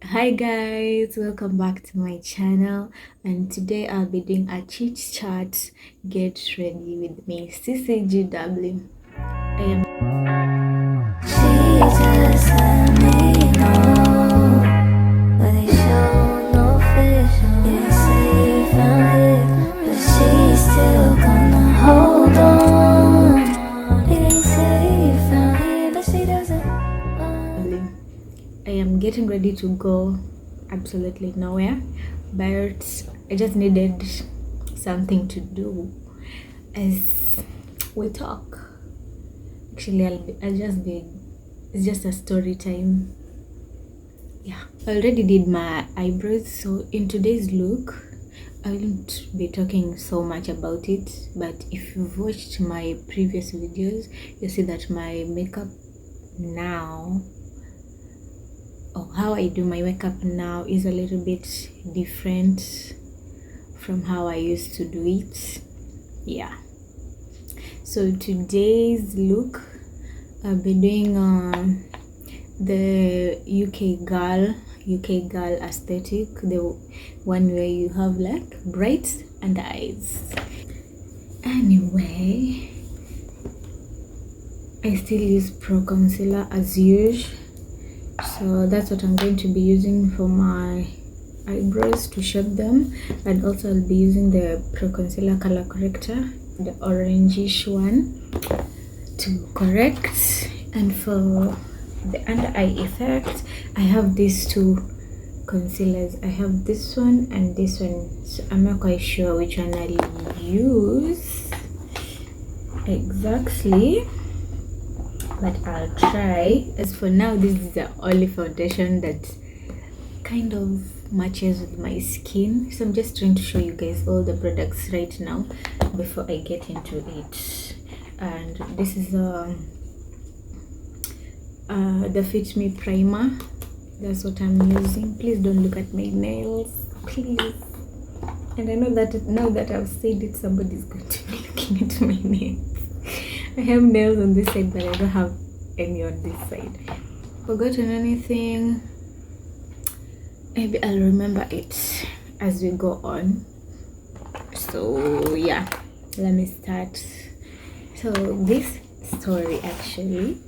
Hi guys, welcome back to my channel, and today I'll be doing a chit chat. Get ready with me, CCGW. I am She just let me know, but they show no vision. Didn't say you found it, but she's still gonna hold on. Didn't say you found it, but she doesn't. I am getting ready to go absolutely nowhere, but I just needed something to do as we talk. Actually, it's just a story time. Yeah, I already did my eyebrows, so in today's look I won't be talking so much about it, but if you've watched my previous videos, you see that my makeup now, or how I do my makeup now, is a little bit different from how I used to do it. Yeah, so today's look I'll be doing the UK girl aesthetic, the one where you have like bright under eyes. Anyway, I still use pro concealer as usual, so that's what I'm going to be using for my eyebrows to shape them, and also I'll be using the pro concealer color corrector, the orangish one, to correct. And for the under eye effect, I have these two concealers. I have this one and this one, so I'm not quite sure which one I'll use exactly, but I'll try. As for now, this is the only foundation that kind of matches with my skin, so I'm just trying to show you guys all the products right now before I get into it. And this is the Fit Me primer. That's what I'm using. Please don't look at my nails, please. And I know that now that I've said it, somebody's going to be looking at my nails. I have nails on this side, but I don't have any on this side. Forgotten anything? Maybe I'll remember it as we go on. So yeah, let me start. So this story actually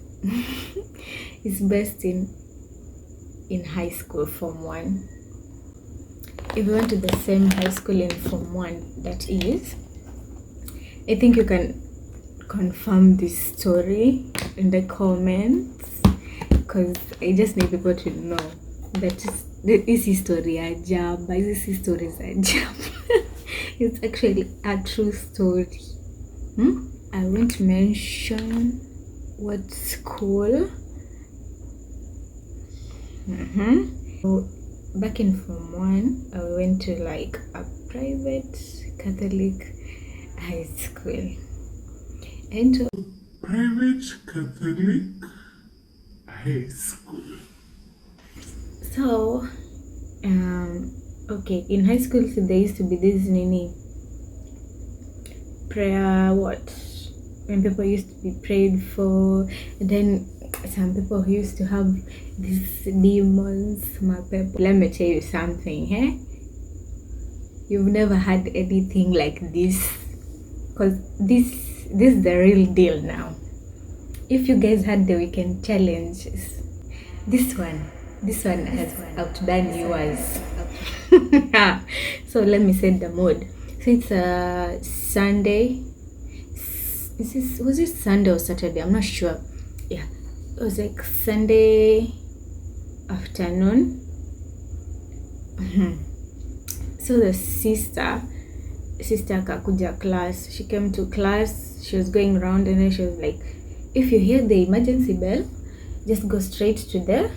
is based in high school, Form 1. If you went to the same high school in Form 1, that is, I think you can confirm this story in the comments, because I just need people to know that this story is it's actually a true story. I won't mention what school. So back in Form 1, I went to like a private Catholic high school. And Private Catholic high school. so okay, in high school there used to be this prayer, what, when people used to be prayed for, and then some people who used to have these demons, my people. Let me tell you something, you've never had anything like this, because this is the real deal now. If you guys had the weekend challenges, this one has outdone yours. So let me set the mood. So it's a Sunday. Was it Sunday or Saturday? I'm not sure. Yeah, it was like Sunday afternoon. So the sister akakuja class. She came to class. She was going around, and then she was like, if you hear the emergency bell, just go straight to the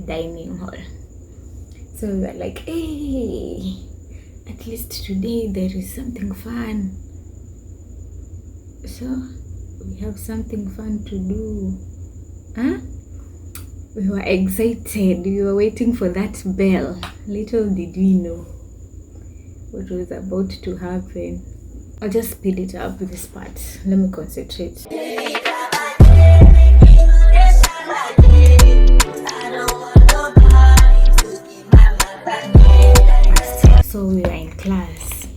dining hall. So we were like, hey, at least today there is something fun. So we have something fun to do. We were excited. We were waiting for that bell. Little did we know what was about to happen. I'll just speed it up with this part. Let me concentrate. So we were in class,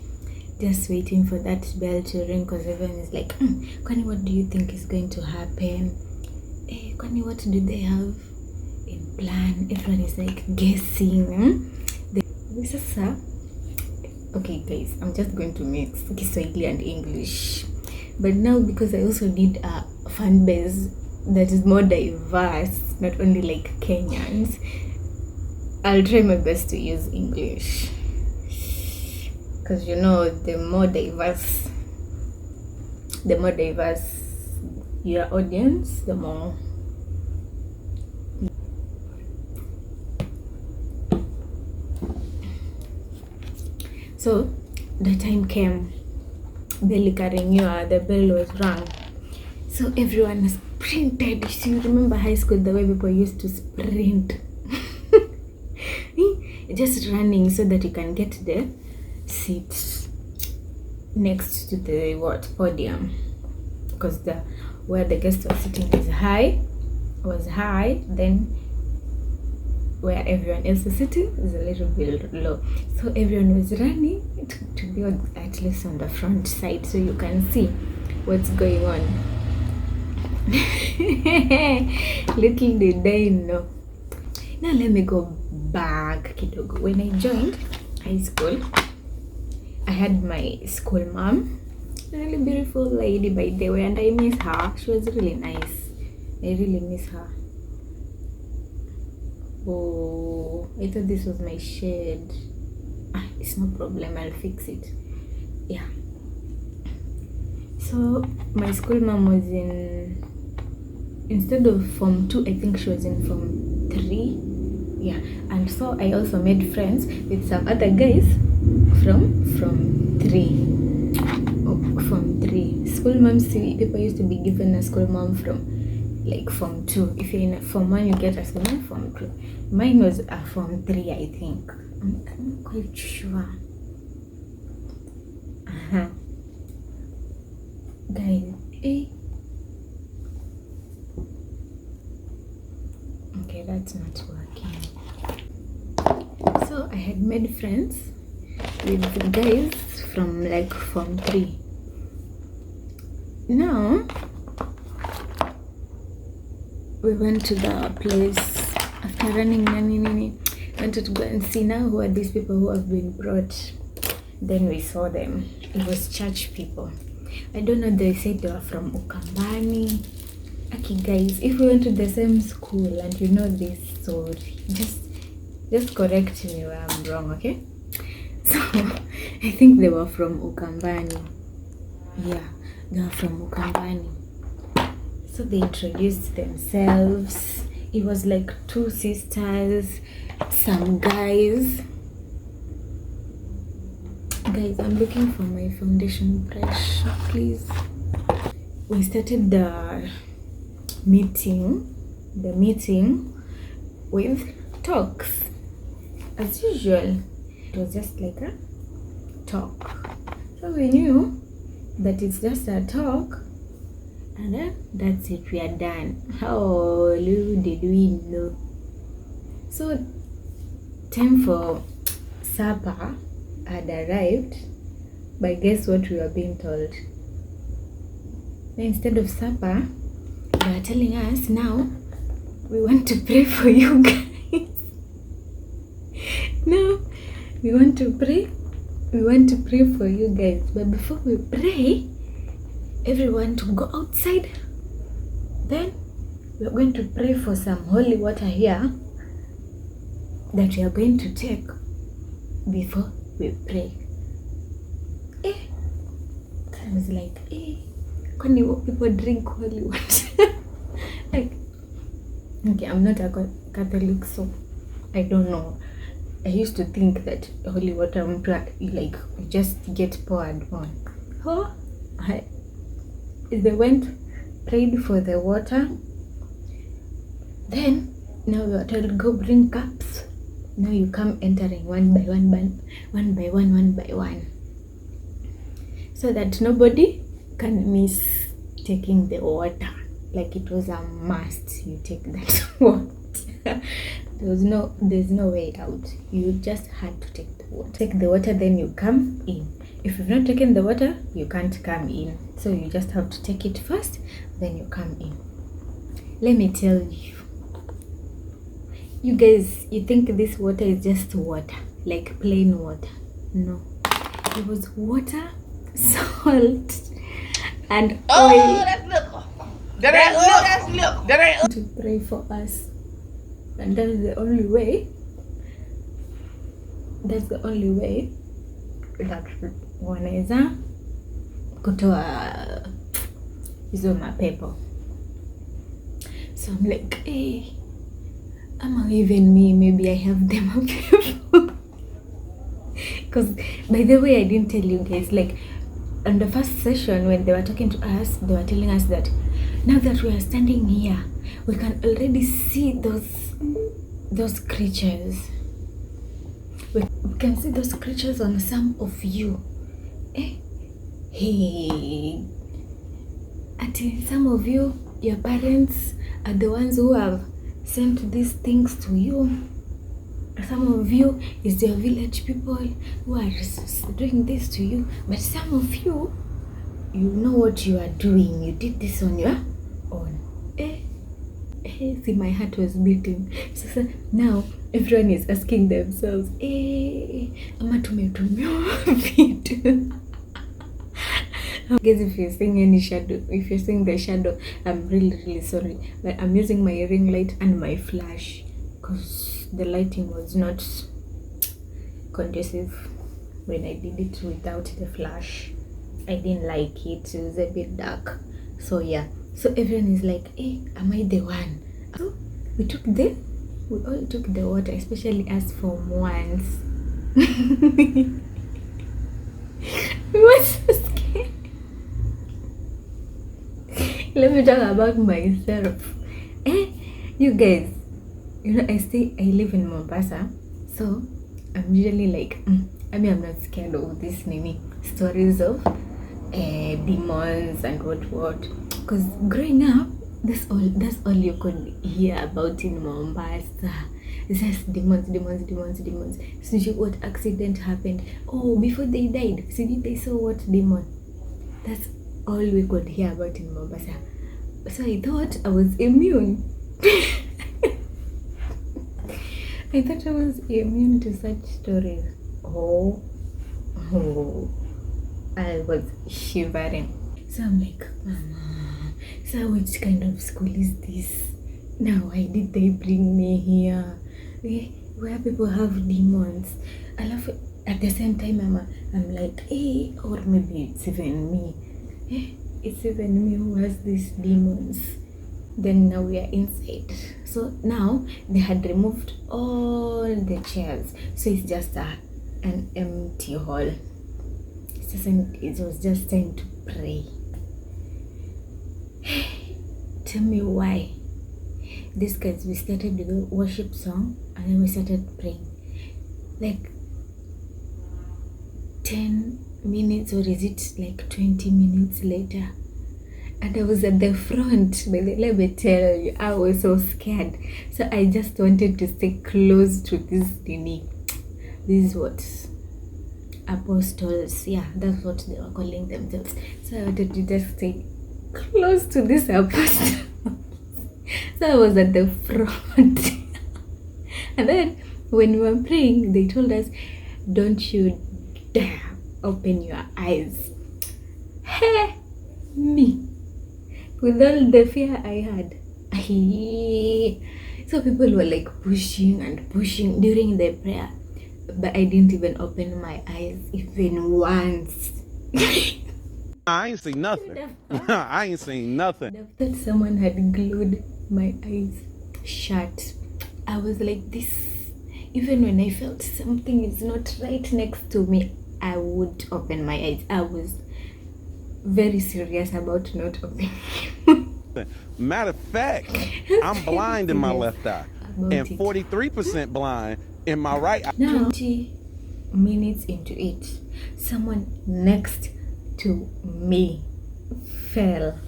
just waiting for that bell to ring, because everyone is like, Kwani, what do you think is going to happen? Kwani, what do they have in plan? Everyone is like guessing. This is okay guys, I'm just going to mix Kiswahili and English, but now because I also need a fan base that is more diverse, not only like Kenyans, I'll try my best to use English, because you know, the more diverse your audience, the more So the time came, bell ikaringiwa, the bell was rung. So everyone sprinted. You remember high school, the way people used to sprint? Just running so that you can get the seat next to the podium. Because where the guest was sitting was high, then where everyone else is sitting is a little bit low. So everyone was running to be at least on the front side so you can see what's going on. Little did they know. Now let me go back kidogo. When I joined high school, I had my school mom, a really beautiful lady by the way, and I miss her. She was really nice. I really miss her. Oh, I thought this was my shade. It's no problem, I'll fix it. Yeah. So my school mom was instead of Form 2, I think she was in Form 3. Yeah. And so I also made friends with some other guys from Form 3. Form 3. School moms, people used to be given a school mom from like Form 2. If you're in a Form 1, you get a school mom. Form 2. Mine was a Form 3, I think. I'm not quite sure. Guys, okay, that's not working. So I had made friends with the guys from like Form 3. Now we went to the place after running, wanted to go and see now who are these people who have been brought. Then we saw them. It was church people. I don't know, they said they were from Ukambani. Okay guys, if we went to the same school and you know this story, just correct me where I'm wrong, okay? So I think they were from Ukambani. Yeah, they were from Ukambani. So they introduced themselves. It was like 2 sisters, some guys. Guys, I'm looking for my foundation brush, please. We started the meeting with talks. As usual, it was just like a talk. So we knew that it's just a talk, and then that's it, we are done. How little did we know? So time for supper had arrived, but guess what we were being told? Now, instead of supper, they were telling us, now we want to pray for you guys. Now we want to pray for you guys, but before we pray, everyone to go outside. Then we're going to pray for some holy water here that we are going to take before we pray. I was like, kwani people drink holy water? Like, okay, I'm not a Catholic, so I don't know. I used to think that holy water, like, just get poured on. They went, prayed for the water. Then, now we are told, go bring cups. Now you come entering one by one. So that nobody can miss taking the water. Like it was a must, you take that water. There's no way out. You just had to take the water. Take the water, then you come in. If you've not taken the water, you can't come in. So you just have to take it first, then you come in. Let me tell you. You guys, you think this water is just water, like plain water. No. It was water, salt, and oil. Oh, that's liquor. That's liquor. To pray for us. And that is the only way. That's the only way that wanaweza kutoa hizo mapepo. So I'm like, hey, even me, maybe I have them mapepo. Because by the way, I didn't tell you guys, like on the first session when they were talking to us, they were telling us that now that we are standing here, we can already see those creatures. We can see those creatures on some of you. Hey, and some of you, your parents are the ones who have sent these things to you. Some of you is your village people who are doing this to you. But some of you, you know what you are doing. You did this on your own. See, my heart was beating. So now everyone is asking themselves, ama tumetumia vitu. Guys, if you're seeing any shadow, if you're seeing the shadow, I'm really sorry. But I'm using my ring light and my flash because the lighting was not conducive when I did it without the flash. I didn't like it. It was a bit dark. So yeah. So everyone is like, am I the one? So we all took the water, especially us Form 1s. We were so scared. Let me talk about myself. You guys, you know, I live in Mombasa, so I'm usually like, I'm not scared of this stories of demons and what. Because growing up, that's all you could hear about in Mombasa. It's just demons. So what accident happened? Oh, before they died, they saw what demon. That's all we could hear about in Mombasa. So I thought I was immune. I thought I was immune to such stories. Oh, I was shivering. So I'm like, Mama, so which kind of school is this? Now, why did they bring me here? Where people have demons. I love it. At the same time, I'm like, or maybe it's even me. It's even me who has these demons. Then now we are inside. So now they had removed all the chairs. So it's just an empty hall. It was just time to pray. Tell me why. These guys, we started with a worship song and then we started praying. Like 10 minutes, or is it like 20 minutes later? And I was at the front. But let me tell you, I was so scared. So I just wanted to stay close to this This is what apostles, yeah, that's what they were calling themselves. So I wanted to just stay close to this apostle. So I was at the front. And then when we were praying, they told us, don't you dare open your eyes. Hey, me, with all the fear I had. So people were like pushing and pushing during the prayer. But I didn't even open my eyes even once. I ain't seen nothing. I ain't seen nothing. I thought someone had glued my eyes shut. I was like this. Even when I felt something is not right next to me, I would open my eyes. I was very serious about not opening. Matter of fact, I'm blind in my left eye and 43% blind in my right eye. Now, 20 minutes into it, someone next to me fell.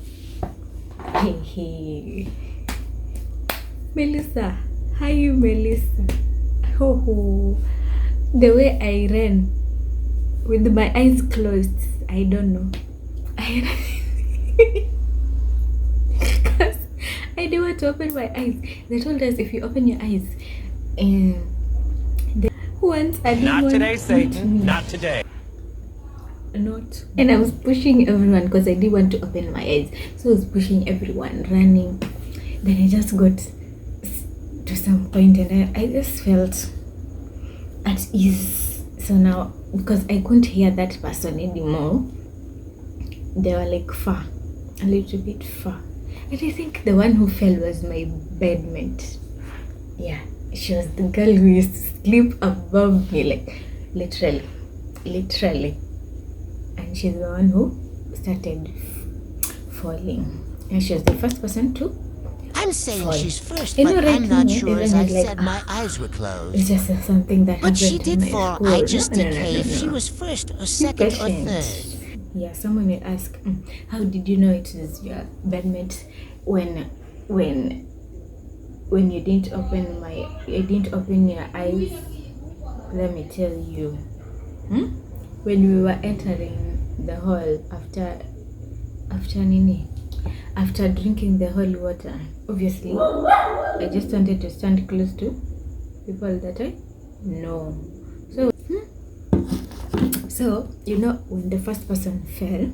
Hey. Melissa, Hi, Melissa. Oh, the way I ran with my eyes closed, I don't know. Because I didn't want to open my eyes. They told us if you open your eyes, once I didn't Not want today, to Satan. Not today. not, and I was pushing everyone because I didn't want to open my eyes. So I was pushing everyone, running. Then I just got to some point and I just felt at ease. So now, because I couldn't hear that person anymore, they were like far, a little bit far. And I think the one who fell was my bedmate. Yeah, she was the girl who used to sleep above me, like literally. And she's the one who started falling. And she was the first person to I'm saying fall. she's first, You but know, right I'm not now, sure as everyone I is like, said my eyes were closed. it's just something that But happened she in did my fall. school. I just No, decay if she no. was first or Be second or patient. third. Yeah, someone will ask, how did you know it was your bedmate when you didn't open your eyes? Let me tell you. When we were entering the hall after drinking the holy water, obviously I just wanted to stand close to people that I know. So you know, when the first person fell,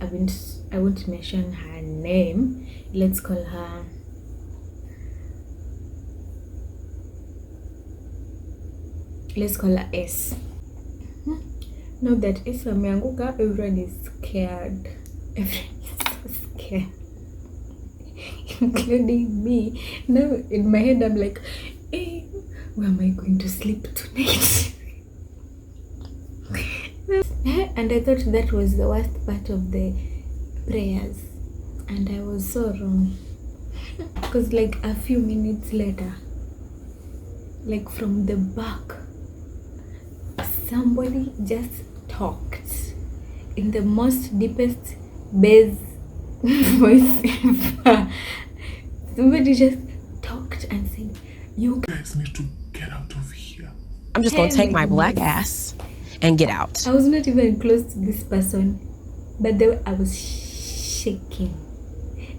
I won't mention her name. Let's call her S. Now that S ameanguka, everyone is scared. Everyone is so scared, including me. Now in my head I'm like, hey, where am I going to sleep tonight? And I thought that was the worst part of the prayers, and I was so wrong. Because like a few minutes later, like from the back, somebody just talked in the most deepest bass voice ever. Somebody just talked and said, you guys need to get out of here. I'm just gonna take my black ass and get out. I was not even close to this person, but the way I was shaking.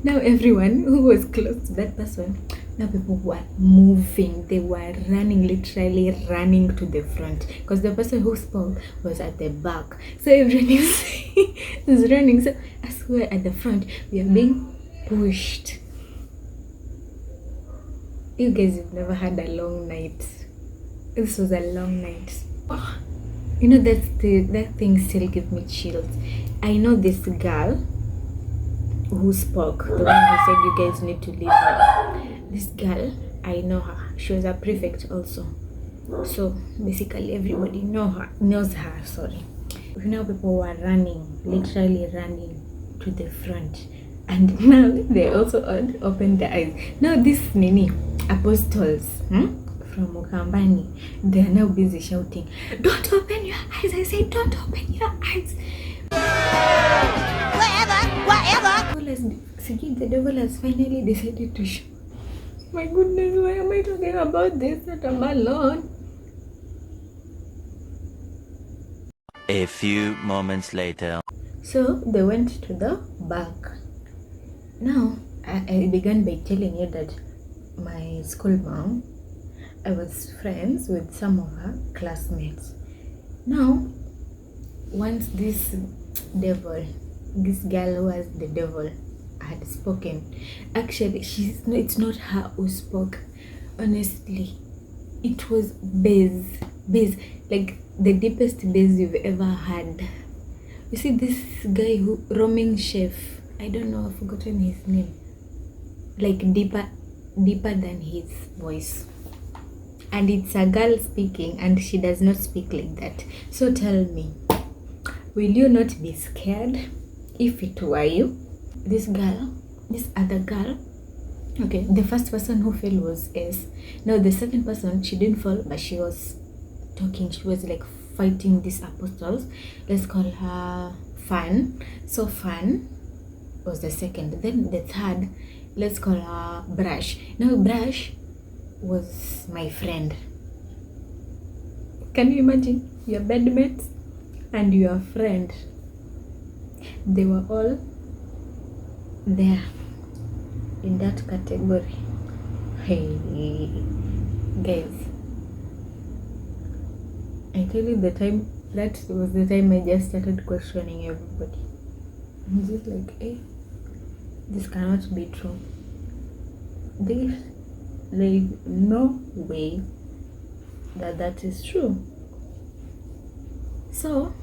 Now everyone who was close to that person, now people were moving. They were running, literally running to the front, because the person who spoke was at the back. So everyone is running. So I swear, at the front we are being pushed. You guys have never had a long night. This was a long night. You know, that thing still gives me chills. I know this girl who spoke, the one who said you guys need to leave now. This girl, I know her. She was a prefect also. So basically everybody knows her. Sorry. You know, people were running, literally running to the front. And now they also opened their eyes. Now this apostles from Mukambani, they are now busy shouting, don't open your eyes. I say, don't open your eyes. Whatever. The devil has finally decided to show. My goodness, why am I talking about this? That I'm alone. A few moments later. So they went to the back. Now I began by telling you that my school mom, I was friends with some of her classmates. Now, once this girl who was the devil had spoken, actually it's not her who spoke. Honestly, it was bass, like the deepest bass you've ever had. You see, this guy who roaming chef, I don't know, I've forgotten his name, like deeper than his voice. And it's a girl speaking, and she does not speak like that. So tell me, will you not be scared if it were you? This other girl, okay, the first person who fell was S. Now the second person, she didn't fall, but she was talking. She was like fighting these apostles. Let's call her Fan. So Fan was the second. Then the third, let's call her Brush. Now Brush was my friend. Can you imagine your bedmates and your friend? They were all there in that category. Hey guys, I tell you, that was the time I just started questioning everybody. I'm just like, hey, this cannot be true. There is no way that is true. So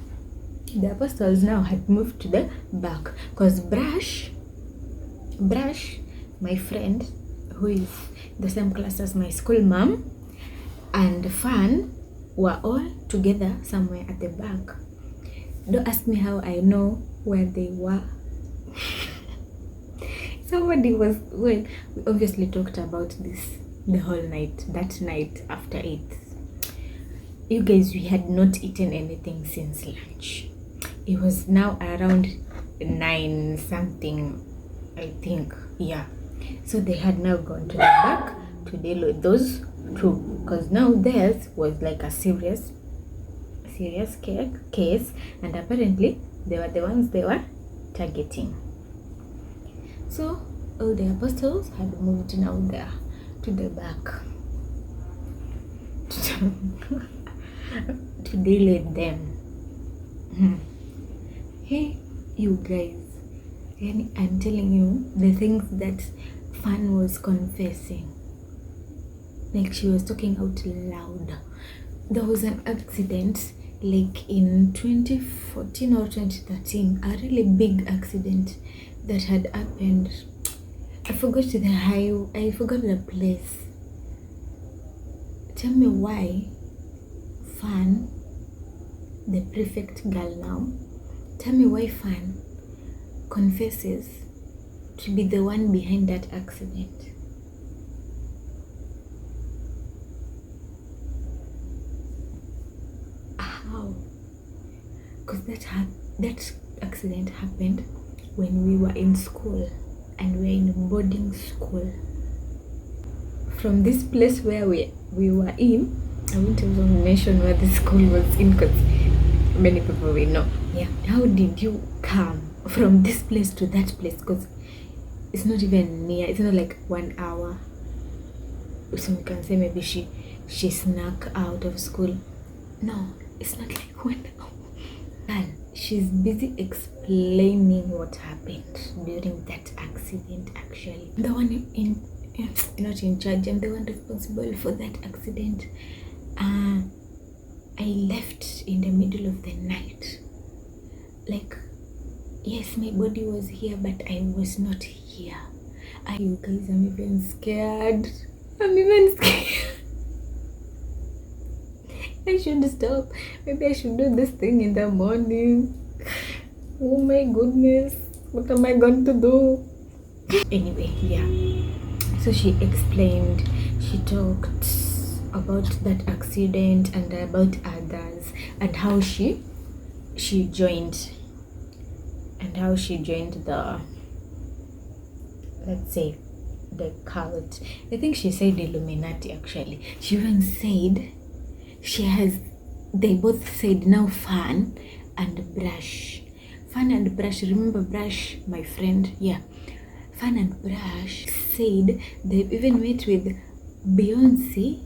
the apostles now had moved to the back, because Brush, my friend, who is the same class as my school mom, and Fan were all together somewhere at the back. Don't ask me how I know where they were. Somebody was, well, we obviously talked about this the whole night, that night after 8. You guys, we had not eaten anything since lunch. It was now around 9 something, I think. Yeah. So they had now gone to the back to deal with those two, because now theirs was like a serious case, and apparently they were the ones they were targeting. So all the apostles had moved now there to the back to deal with them. Hey, you guys, I'm telling you, the things that Fan was confessing, like she was talking out loud. There was an accident like in 2014 or 2013, a really big accident that had happened. I forgot the place. Tell me why Fan, the prefect girl now, tell me why Fan confesses to be the one behind that accident. How? Because that accident happened when we were in school, and we were in boarding school. From this place where we were in, I won't even mention where the school was in, because many people will know. Yeah, how did you come from this place to that place? Because it's not even near. It's not like 1 hour. So we can say maybe she snuck out of school. No, it's not like 1 hour. And she's busy explaining what happened during that accident. Actually, the one not in charge, I'm the one responsible for that accident. I left in the middle of the night. Like, yes, my body was here, but I was not here. You guys, I'm even scared. I should stop. Maybe I should do this thing in the morning. Oh my goodness, what am I going to do? Anyway, yeah. So she explained, she talked about that accident and about others, and how she joined, the, let's say, the cult. I think she said Illuminati. Actually, she even said they both said now Fan and Brush. Remember Brush, my friend? Yeah. Fan and Brush said they've even met with Beyonce,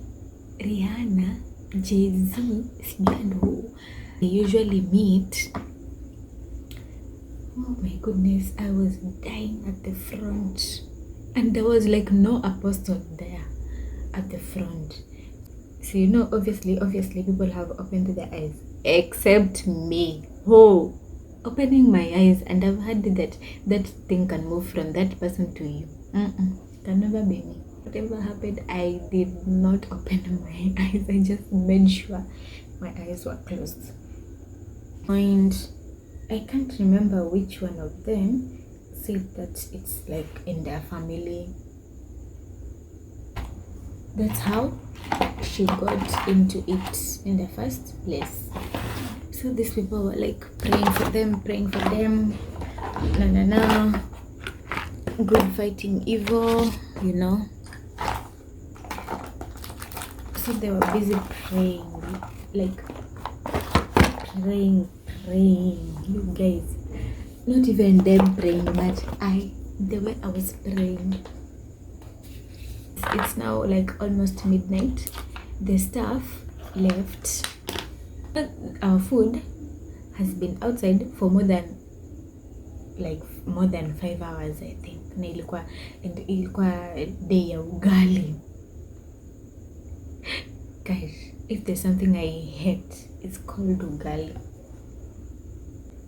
Rihanna, Jay-Z, and who they usually meet. Oh my goodness, I was dying at the front, and there was like no apostle there at the front. So obviously people have opened their eyes, except me. Opening my eyes, and I've heard that thing can move from that person to you. Can never be me. Whatever happened, I did not open my eyes. I just made sure my eyes were closed. And I can't remember which one of them said that it's like in their family. That's how she got into it in the first place. So these people were like praying for them. No. Good fighting evil, thought they were busy praying, like praying. You guys, not even them praying, but the way I was praying. It's now like almost midnight. The staff left. Our food has been outside for more than 5 hours, I think. Na ilikuwa day ya ugali. Guys, if there's something I hate, it's called ugali.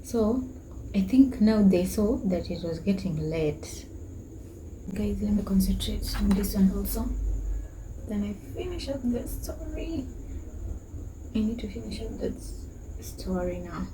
So I think now they saw that it was getting late. Guys, let me concentrate on this one also. Then I finish up the story. I need to finish up that story now.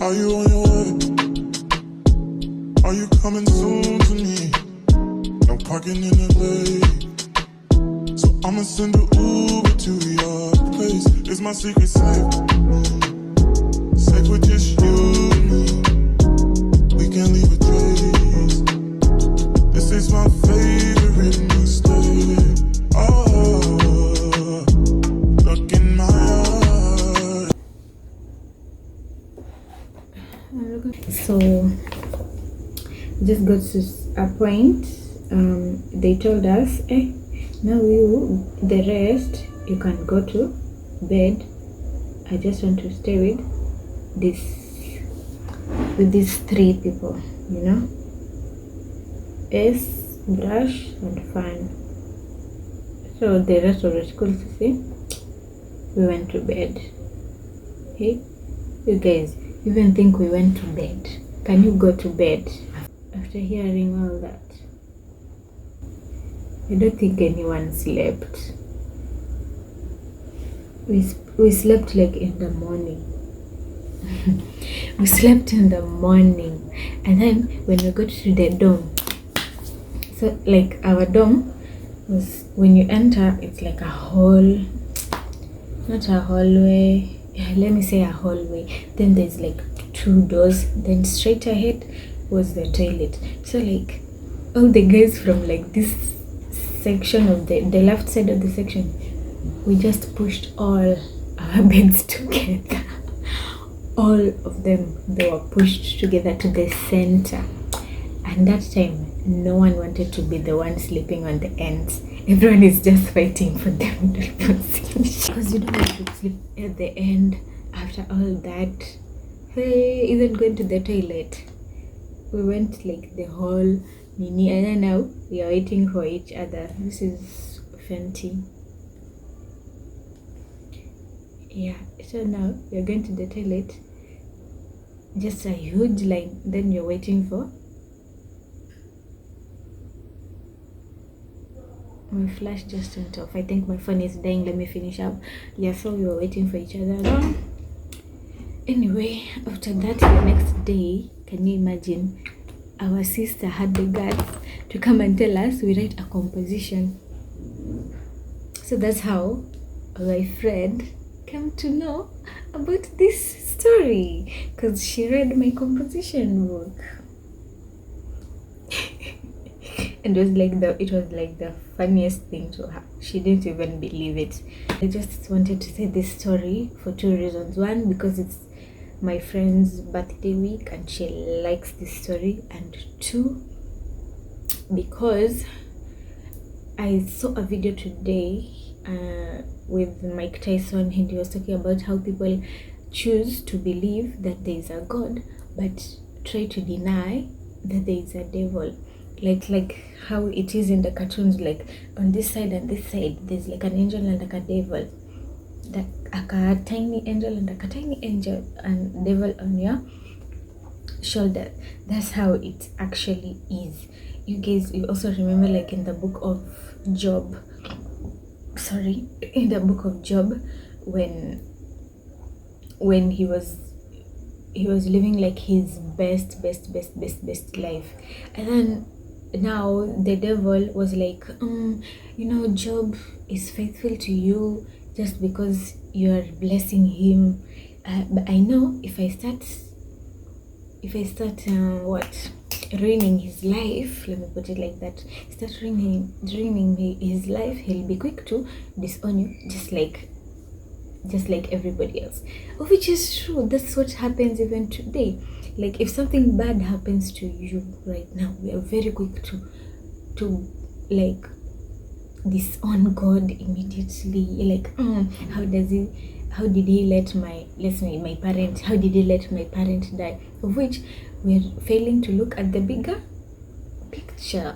Are you on your way? Are you coming soon to me? I'm parking in LA, so I'ma send an Uber to your place. It's my secret safe, safe with just you and me. We can't leave a trace. This is my favorite new state. Oh, look in my eyes. So just got to a point. They told us, now the rest you can go to bed. I just want to stay with these three people, you know, S, Brush, and Fun. So the rest of the school, we went to bed. Hey, you guys even think we went to bed? Can you go to bed after hearing all that? I don't think anyone slept. We slept like in the morning. We slept in the morning, and then when we got to the dorm, so like our dorm was, when you enter, it's like a hall, not a hallway. Let me say a hallway. Then there's like 2 doors. Then straight ahead was the toilet. So like all the guys from like this section of the left side of the section, we just pushed all our beds together. All of them, they were pushed together to the center. And that time, no one wanted to be the one sleeping on the ends. Everyone is just fighting for them to sleep. Because you don't want to sleep at the end after all that. Hey, even going to the toilet. We went like the whole mini, and then now we are waiting for each other. This is Fenty. Yeah, so now you're going to the toilet, just a huge line, then you're waiting for my flash just went off. I think my phone is dying. Let me finish up. Yeah, so we were waiting for each other. Anyway, after that, the next day, can you imagine, our sister had the guts to come and tell us we write a composition. So that's how my friend came to know about this story, because she read my composition book. And it was like the funniest thing to her. She didn't even believe it. I just wanted to say this story for two reasons. One, because it's my friend's birthday week and she likes this story, and two, because I saw a video today with Mike Tyson, and he was talking about how people choose to believe that there is a God but try to deny that there is a devil, like how it is in the cartoons, like on this side and this side there's like an angel and like a devil, that a tiny angel and like a tiny angel and devil on your shoulder. That's how it actually is. You guys, you also remember, like in the book of Job, when he was living like his best life, and then now the devil was like, Job is faithful to you just because you are blessing him, but I know if I start ruining his life, let me put it like that, start ruining his life, he'll be quick to disown you, just like everybody else. Which is true. That's what happens even today. Like if something bad happens to you right now, we are very quick to like disown God immediately. Like, how did he let my parent die? Of which we're failing to look at the bigger picture.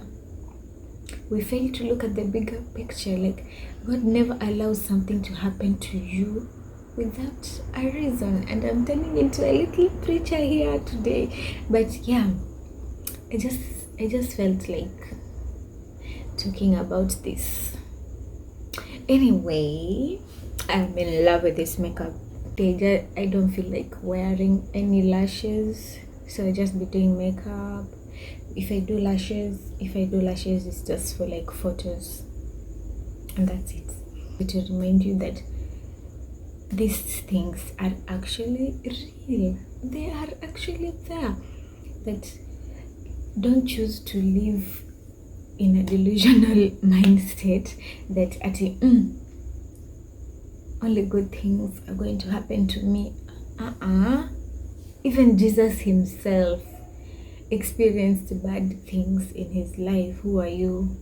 We fail to look at the bigger picture. Like, God never allows something to happen to you without a reason. And I'm turning into a little preacher here today. But yeah, I just felt like talking about this. Anyway, I'm in love with this makeup. I don't feel like wearing any lashes, so I just be doing makeup. If I do lashes, it's just for like photos, and that's it. To remind you that these things are actually real. They are actually there. That don't choose to live in a delusional mindset that only good things are going to happen to me. Even Jesus himself experienced bad things in his life. Who are you?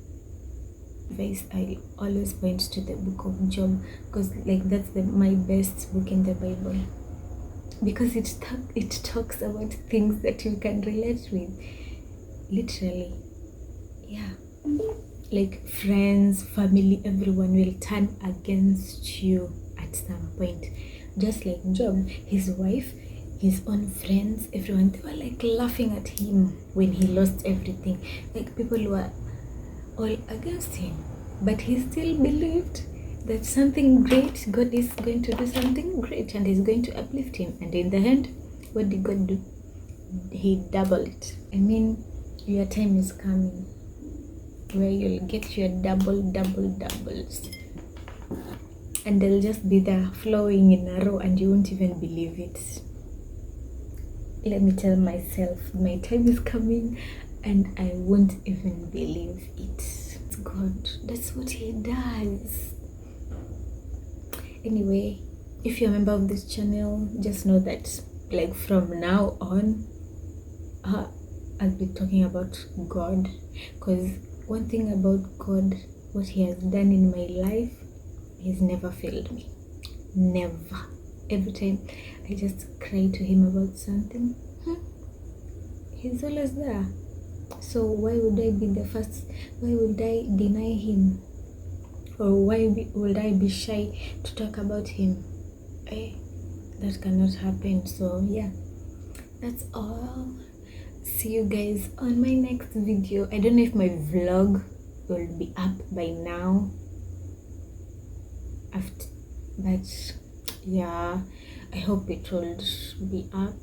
Guys, I always point to the book of Job, because like that's my best book in the Bible, because it talks about things that you can relate with, literally. Yeah, like friends, family, everyone will turn against you at some point. Just like Job, his wife, his own friends, everyone, they were like laughing at him when he lost everything. Like people were all against him, but he still believed that something great, God is going to do something great and he's going to uplift him. And in the end, what did God do? He doubled it. I mean, your time is coming where you'll get your doubles, and they'll just be there flowing in a row and you won't even believe it. Let me tell myself my time is coming and I won't even believe it. It's God. That's what he does. Anyway, if you're a member of this channel, just know that like from now on, I'll be talking about God, because one thing about God, what he has done in my life, he's never failed me. Never. Every time I just cry to him about something, he's always there. So why would I be the first? Why would I deny him? or would I be shy to talk about him? That cannot happen. So yeah, that's all. See you guys on my next video. I don't know if my vlog will be up by now, but yeah, I hope it will be up,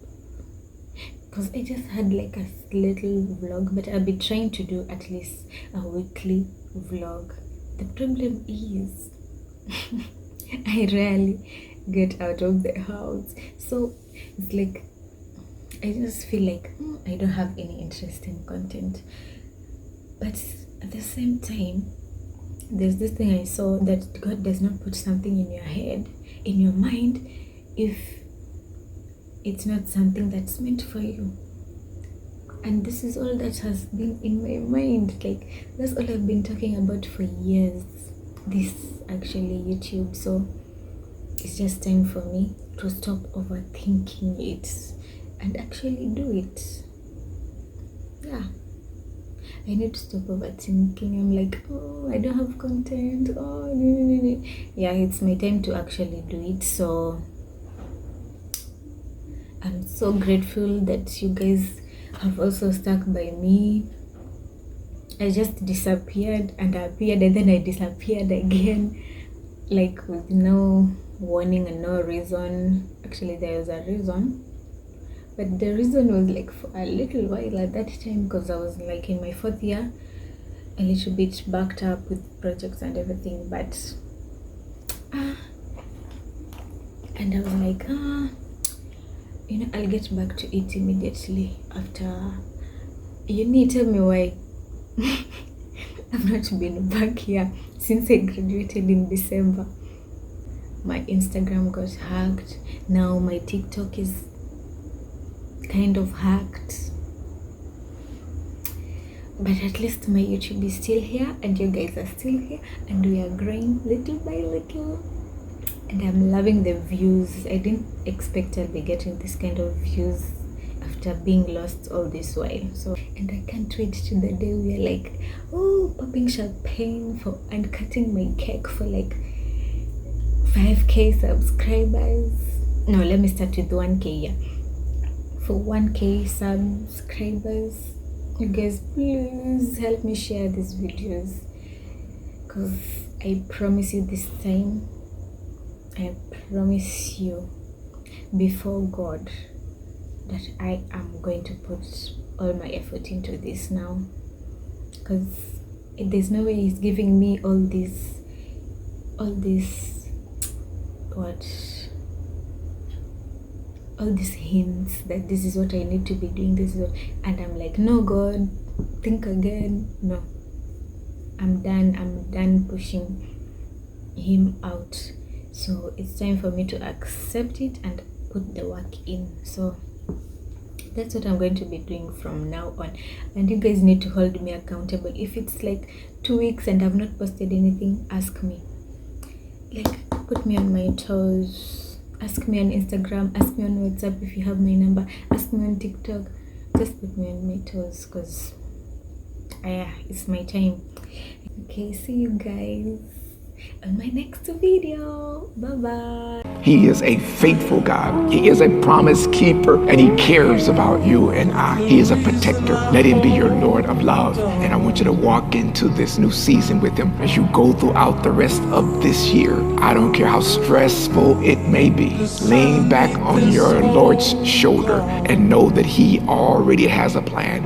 because I just had like a little vlog, but I'll be trying to do at least a weekly vlog. The problem is I rarely get out of the house, so it's like I just feel like I don't have any interesting content. But at the same time, there's this thing I saw, that God does not put something in your head, in your mind, if it's not something that's meant for you. And this is all that has been in my mind. Like, that's all I've been talking about for years. This actually YouTube. So it's just time for me to stop overthinking it and actually do it. Yeah, I need to stop overthinking. I'm like, oh, I don't have content. Oh, no. Yeah, it's my time to actually do it. So I'm so grateful that you guys have also stuck by me. I just disappeared and I appeared, and then I disappeared again, like with no warning and no reason. Actually, there was a reason, but the reason was like for a little while at that time, because I was like in my 4th year, a little bit backed up with projects and everything. But and I was like, I'll get back to it immediately after uni. Tell me why I've not been back here since I graduated in December. My Instagram got hacked. Now my TikTok is kind of hacked. But at least my YouTube is still here, and you guys are still here, and we are growing little by little. And I'm loving the views. I didn't expect I'll be getting this kind of views after being lost all this while. So, and I can't wait to the day we are like, oh, popping champagne for and cutting my cake for like 5k subscribers. No, let me start with 1k. Yeah, for 1k subscribers. You guys, please help me share these videos, because I promise you this time, I promise you before God, that I am going to put all my effort into this now, because there's no way He's giving me all these hints that this is what I need to be doing, and I'm like, no, God, think again. No, I'm done pushing Him out. So it's time for me to accept it and put the work in. So that's what I'm going to be doing from now on, and you guys need to hold me accountable. If it's like 2 weeks and I've not posted anything, ask me, like, put me on my toes. Ask me on Instagram, ask me on WhatsApp if you have my number, ask me on TikTok. Just put me on my toes, because it's my time. Okay, see you guys on my next video. Bye bye. He is a faithful God. He is a promise keeper, and He cares about you and I. He is a protector. Let Him be your Lord of love. And I want you to walk into this new season with Him as you go throughout the rest of this year. I don't care how stressful it may be. Lean back on your Lord's shoulder and know that He already has a plan.